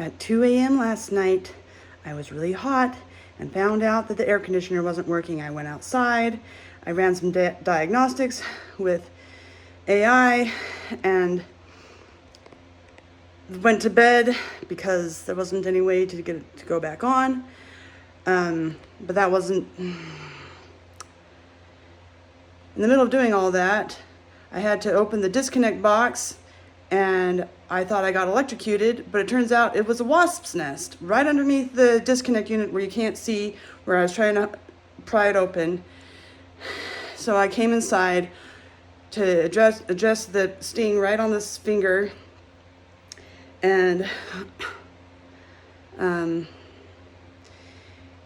At 2 a.m. last night, I was really hot and found out that the air conditioner wasn't working. I went outside, I ran some diagnostics with AI, and went to bed because there wasn't any way to get it to go back on. But that wasn't... In the middle of doing all that, I had to open the disconnect box, and I thought I got electrocuted, but it turns out it was a wasp's nest right underneath the disconnect unit where you can't see, where I was trying to pry it open. So I came inside to adjust the sting right on this finger, and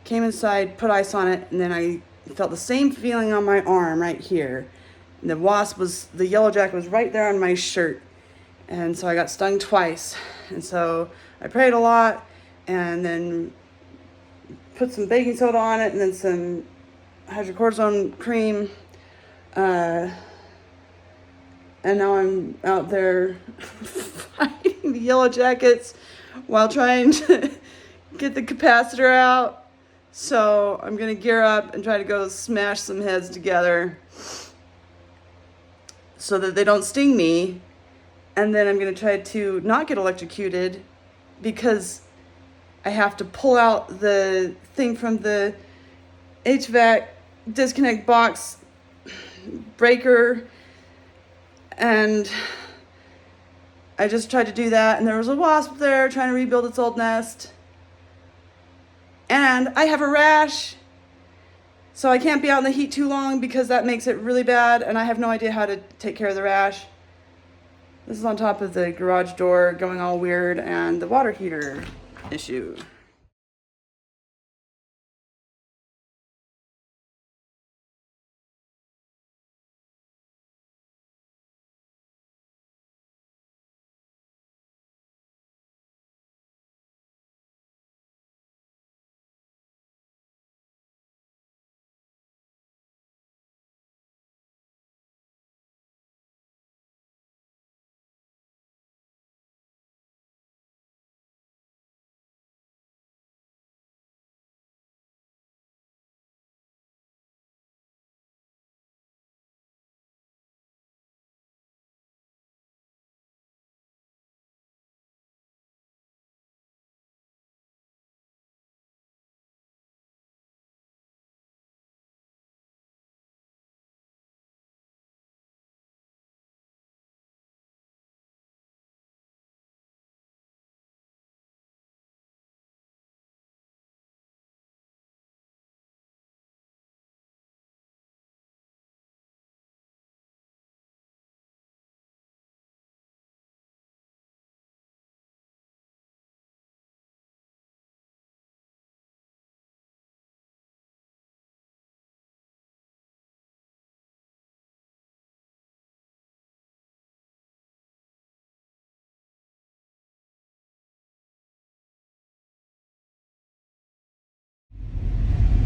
came inside, put ice on it, and then I felt the same feeling on my arm right here. And the yellow jacket was right there on my shirt. And so I got stung twice. And so I prayed a lot, and then put some baking soda on it, and then some hydrocortisone cream. And now I'm out there fighting the yellow jackets while trying to get the capacitor out. So I'm gonna gear up and try to go smash some heads together so that they don't sting me. And then I'm gonna try to not get electrocuted, because I have to pull out the thing from the HVAC disconnect box breaker. And I just tried to do that, and there was a wasp there trying to rebuild its old nest. And I have a rash, so I can't be out in the heat too long because that makes it really bad, and I have no idea how to take care of the rash. This is on top of the garage door going all weird and the water heater issue.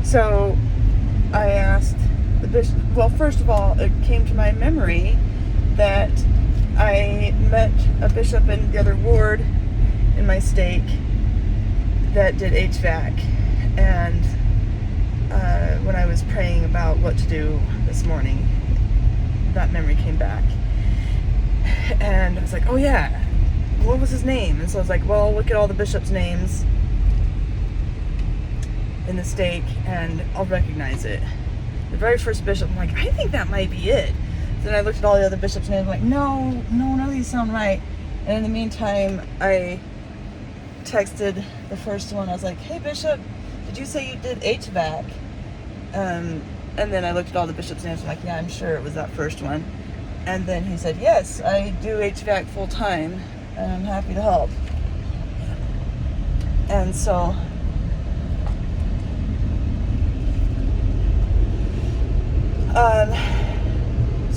So I asked the bishop, well, first of all, it came to my memory that I met a bishop in the other ward in my stake that did HVAC. And when I was praying about what to do this morning, that memory came back. And I was like, oh yeah, what was his name? And so I was like, well, look at all the bishops' names in the stake and I'll recognize it. The very first bishop, I'm like, I think that might be it. So then I looked at all the other bishops' names, I'm like, no, none of these sound right. And in the meantime, I texted the first one. I was like, hey bishop, did you say you did HVAC? And then I looked at all the bishops' names, I'm like, yeah, I'm sure it was that first one. And then he said, yes, I do HVAC full time and I'm happy to help. And so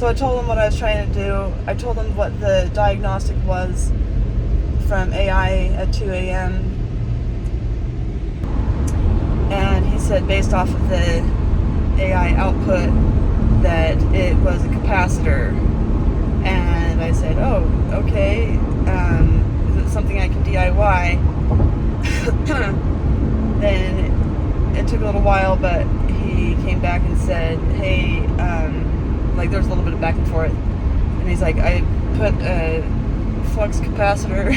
I told them what I was trying to do. I told them what the diagnostic was from AI at 2 a.m. And he said, based off of the AI output, that it was a capacitor. And I said, oh, okay. Is it something I can DIY? Then it took a little while, but he came back and said, hey, like there was a little bit of back and forth. And he's like, I put a flux capacitor,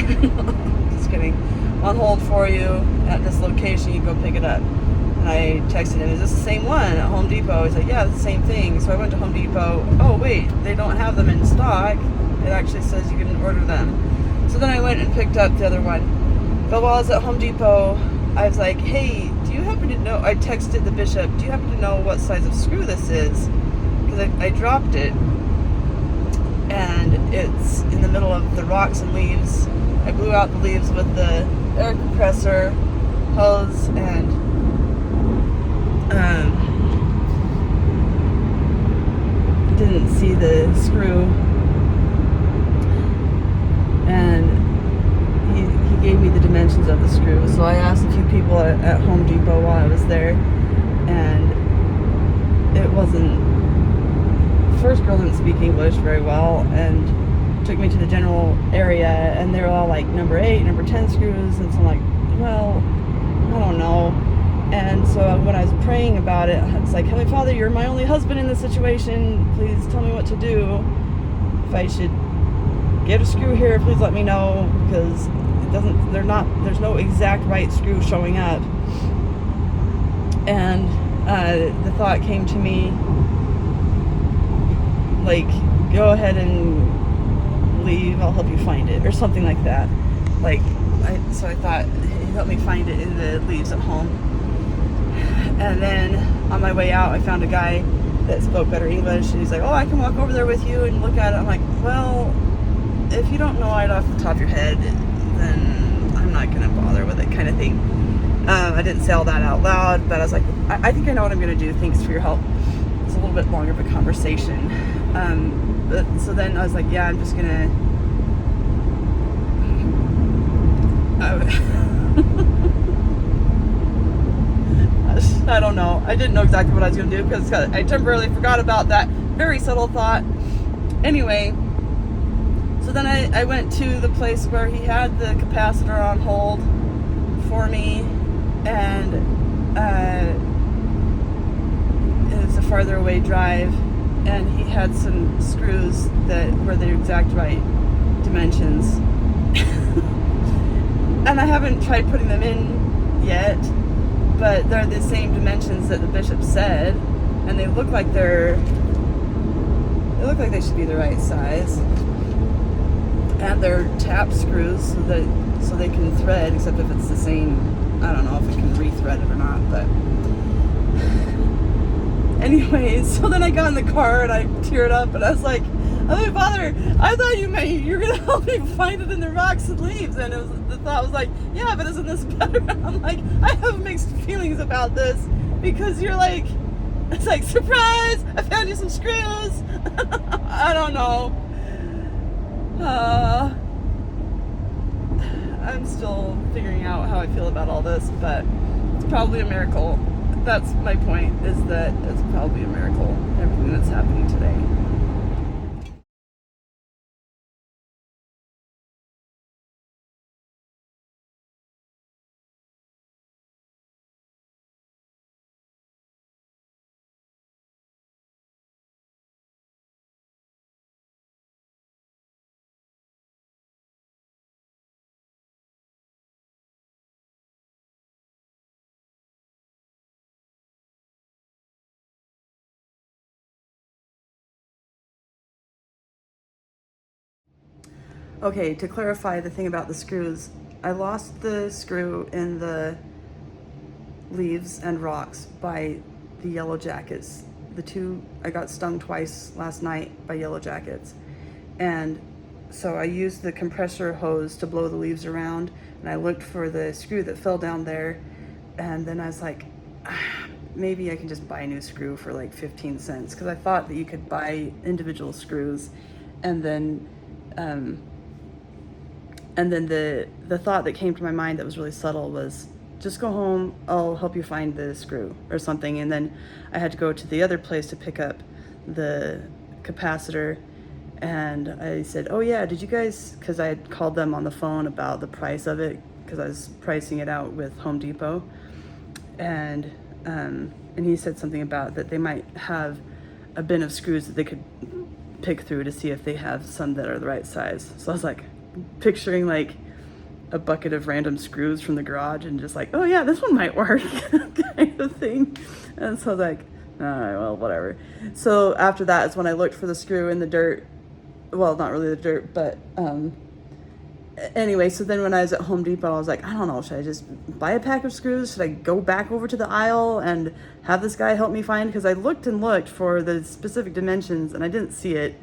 just kidding, on hold for you at this location. You go pick it up. And I texted him, is this the same one at Home Depot? He's like, yeah, it's the same thing. So I went to Home Depot. Oh, wait, they don't have them in stock. It actually says you can order them. So then I went and picked up the other one. But while I was at Home Depot, I was like, hey, do you happen to know, I texted the bishop, do you happen to know what size of screw this is? Because I dropped it, and it's in the middle of the rocks and leaves. I blew out the leaves with the air compressor hose, and didn't see the screw. And he gave me the dimensions of the screw. So I asked a few people at Home Depot while I was there, and it wasn't, the first girl didn't speak English very well, and took me to the general area, and they were all like number 8, number 10 screws, and so I'm like, well, I don't know. And so when I was praying about it, it's like, Heavenly Father, you're my only husband in this situation. Please tell me what to do. If I should get a screw here, please let me know, because it doesn't, there's no exact right screw showing up. And the thought came to me, like, go ahead and leave, I'll help you find it, or something like that. Like, so I thought, he helped me find it in the leaves at home. And then on my way out, I found a guy that spoke better English, and he's like, oh, I can walk over there with you and look at it. I'm like, well, if you don't know it off the top of your head, then I'm not gonna bother with it, kind of thing. I didn't say all that out loud, but I was like, I think I know what I'm gonna do. Thanks for your help. It's a little bit longer of a conversation. But so then I was like, yeah, I'm just gonna. I don't know. I didn't know exactly what I was gonna do because I temporarily forgot about that very subtle thought. Anyway. So then I went to the place where he had the capacitor on hold for me, and it was a farther away drive, and he had some screws that were the exact right dimensions. And I haven't tried putting them in yet, but they're the same dimensions that the bishop said, and they look like they should be the right size. And they're tap screws so they can thread, except if it's the same, I don't know if it can re-thread it or not, but anyways, so then I got in the car and I teared up and I was like, oh, Father, I thought you were gonna help me find it in the rocks and leaves, and the thought was like, yeah, but isn't this better? I'm like, I have mixed feelings about this, because you're like, it's like, surprise, I found you some screws. I don't know. I'm still figuring out how I feel about all this, but it's probably a miracle. That's my point, is that it's probably a miracle, everything that's happening today. Okay, to clarify the thing about the screws, I lost the screw in the leaves and rocks by the yellow jackets. I got stung twice last night by yellow jackets. And so I used the compressor hose to blow the leaves around, and I looked for the screw that fell down there, and then I was like, maybe I can just buy a new screw for like 15 cents, because I thought that you could buy individual screws, and then the thought that came to my mind that was really subtle was, just go home, I'll help you find the screw or something. And then I had to go to the other place to pick up the capacitor, and I said, oh yeah, did you guys, because I had called them on the phone about the price of it, because I was pricing it out with Home Depot, and he said something about that they might have a bin of screws that they could pick through to see if they have some that are the right size. So I was like picturing like a bucket of random screws from the garage and just like, oh yeah, this one might work kind of thing. And so I was like, all right, well, whatever. So after that is when I looked for the screw in the dirt. Well, not really the dirt, but anyway, so then when I was at Home Depot, I was like, I don't know, should I just buy a pack of screws? Should I go back over to the aisle and have this guy help me find? Because I looked and looked for the specific dimensions and I didn't see it.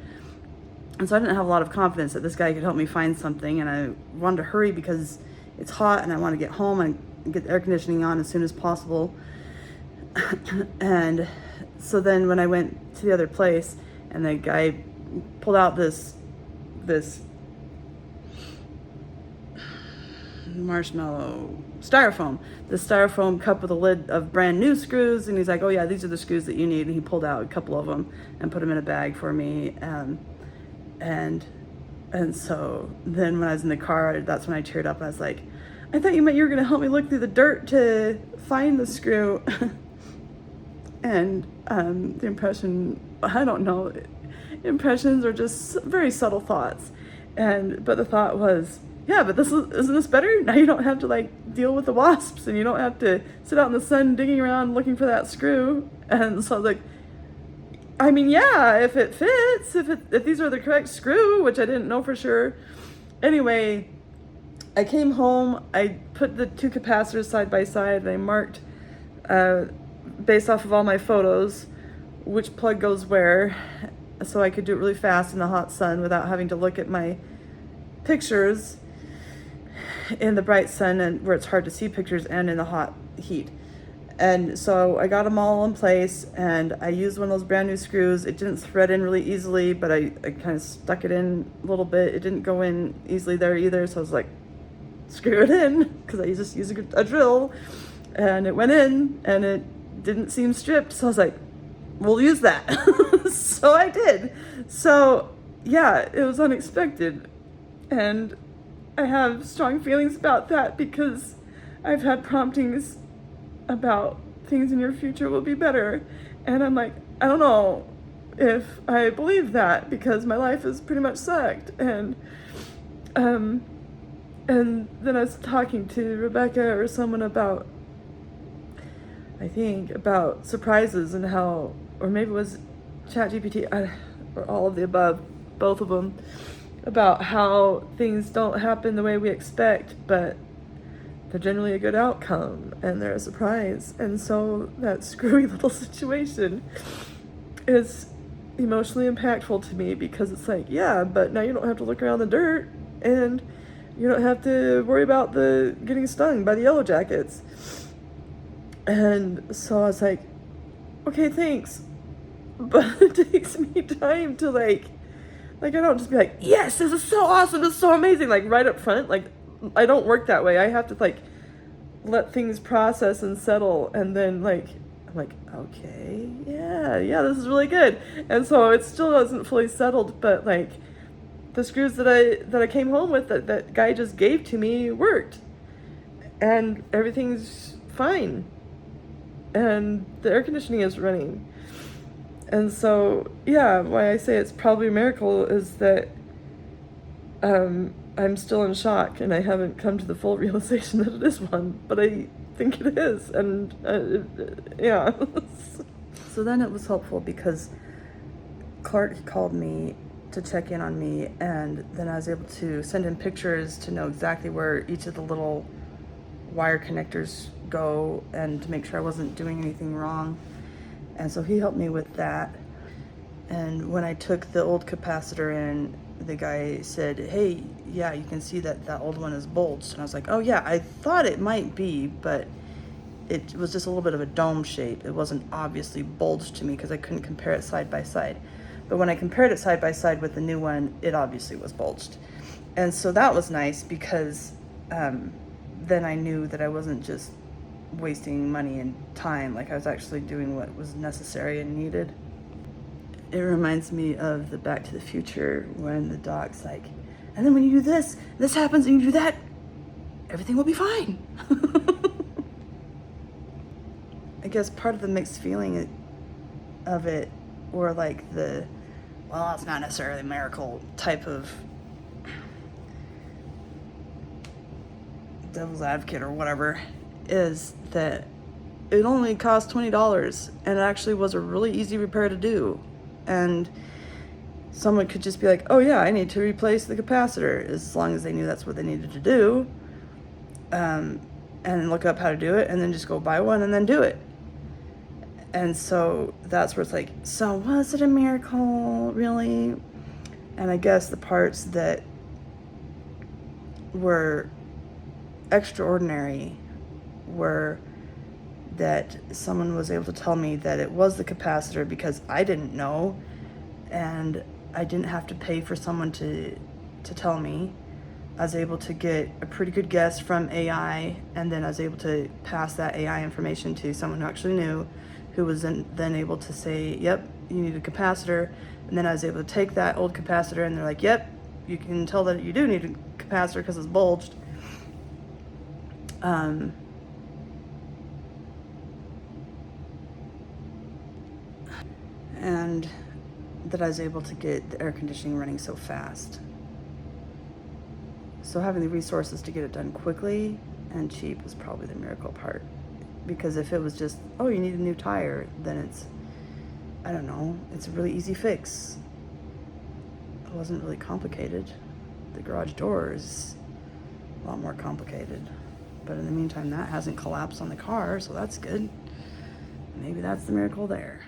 And so I didn't have a lot of confidence that this guy could help me find something. And I wanted to hurry because it's hot and I want to get home and get the air conditioning on as soon as possible. And so then when I went to the other place and the guy pulled out this marshmallow styrofoam, the styrofoam cup with a lid of brand new screws, and he's like, oh yeah, these are the screws that you need, and he pulled out a couple of them and put them in a bag for me. And so then when I was in the car, that's when I teared up. I was like, I thought you were gonna help me look through the dirt to find the screw. And the impression, I don't know, impressions are just very subtle thoughts. But the thought was, yeah, but isn't this better? Now you don't have to like deal with the wasps and you don't have to sit out in the sun digging around looking for that screw. And so I was like, I mean, yeah, if it fits, if these are the correct screw, which I didn't know for sure. Anyway, I came home, I put the two capacitors side by side and I marked, based off of all my photos, which plug goes where, so I could do it really fast in the hot sun without having to look at my pictures in the bright sun and where it's hard to see pictures and in the hot heat. And so I got them all in place and I used one of those brand new screws. It didn't thread in really easily, but I kind of stuck it in a little bit. It didn't go in easily there either, so I was like, screw it in, because I just used a drill, and it went in and it didn't seem stripped, so I was like, we'll use that. So I did. So yeah, it was unexpected, and I have strong feelings about that because I've had promptings about things in your future will be better, and I'm like, I don't know if I believe that because my life has pretty much sucked. And then I was talking to Rebecca or someone about, I think, about surprises and how, or maybe it was ChatGPT, or all of the above, both of them, about how things don't happen the way we expect, but they're generally a good outcome and they're a surprise. And so that screwy little situation is emotionally impactful to me because it's like, yeah, but now you don't have to look around the dirt and you don't have to worry about the getting stung by the yellow jackets. And so I was like, okay, thanks. But it takes me time to like I don't just be like, yes, this is so awesome, this is so amazing, like right up front. Like, I don't work that way. I have to like let things process and settle, and then like I'm like, okay, yeah, this is really good. And so it still isn't fully settled, but like the screws that I came home with that guy just gave to me worked, and everything's fine, and the air conditioning is running. And so, yeah, why I say it's probably a miracle is that I'm still in shock and I haven't come to the full realization that it is one, but I think it is, and yeah. So then it was helpful because Clark called me to check in on me, and then I was able to send him pictures to know exactly where each of the little wire connectors go and to make sure I wasn't doing anything wrong. And so he helped me with that. And when I took the old capacitor in, the guy said, hey, yeah, you can see that old one is bulged. And I was like, oh yeah, I thought it might be, but it was just a little bit of a dome shape. It wasn't obviously bulged to me because I couldn't compare it side by side. But when I compared it side by side with the new one, it obviously was bulged. And so that was nice because then I knew that I wasn't just wasting money and time, like I was actually doing what was necessary and needed. It reminds me of the Back to the Future when the doc's like, and then when you do this, this happens and you do that, everything will be fine. I guess part of the mixed feeling of it, or like the, well, it's not necessarily a miracle type of devil's advocate or whatever, is that it only cost $20 and it actually was a really easy repair to do. And someone could just be like, oh yeah, I need to replace the capacitor, as long as they knew that's what they needed to do, and look up how to do it, and then just go buy one and then do it. And so that's where it's like, so was it a miracle, really? And I guess the parts that were extraordinary were that someone was able to tell me that it was the capacitor, because I didn't know, and I didn't have to pay for someone to tell me. I was able to get a pretty good guess from AI, and then I was able to pass that AI information to someone who actually knew, who was then able to say, yep, you need a capacitor. And then I was able to take that old capacitor, and they're like, yep, you can tell that you do need a capacitor because it's bulged. And that I was able to get the air conditioning running so fast. So having the resources to get it done quickly and cheap was probably the miracle part. Because if it was just, oh, you need a new tire, then it's, I don't know, it's a really easy fix. It wasn't really complicated. The garage door is a lot more complicated. But in the meantime, that hasn't collapsed on the car, so that's good. Maybe that's the miracle there.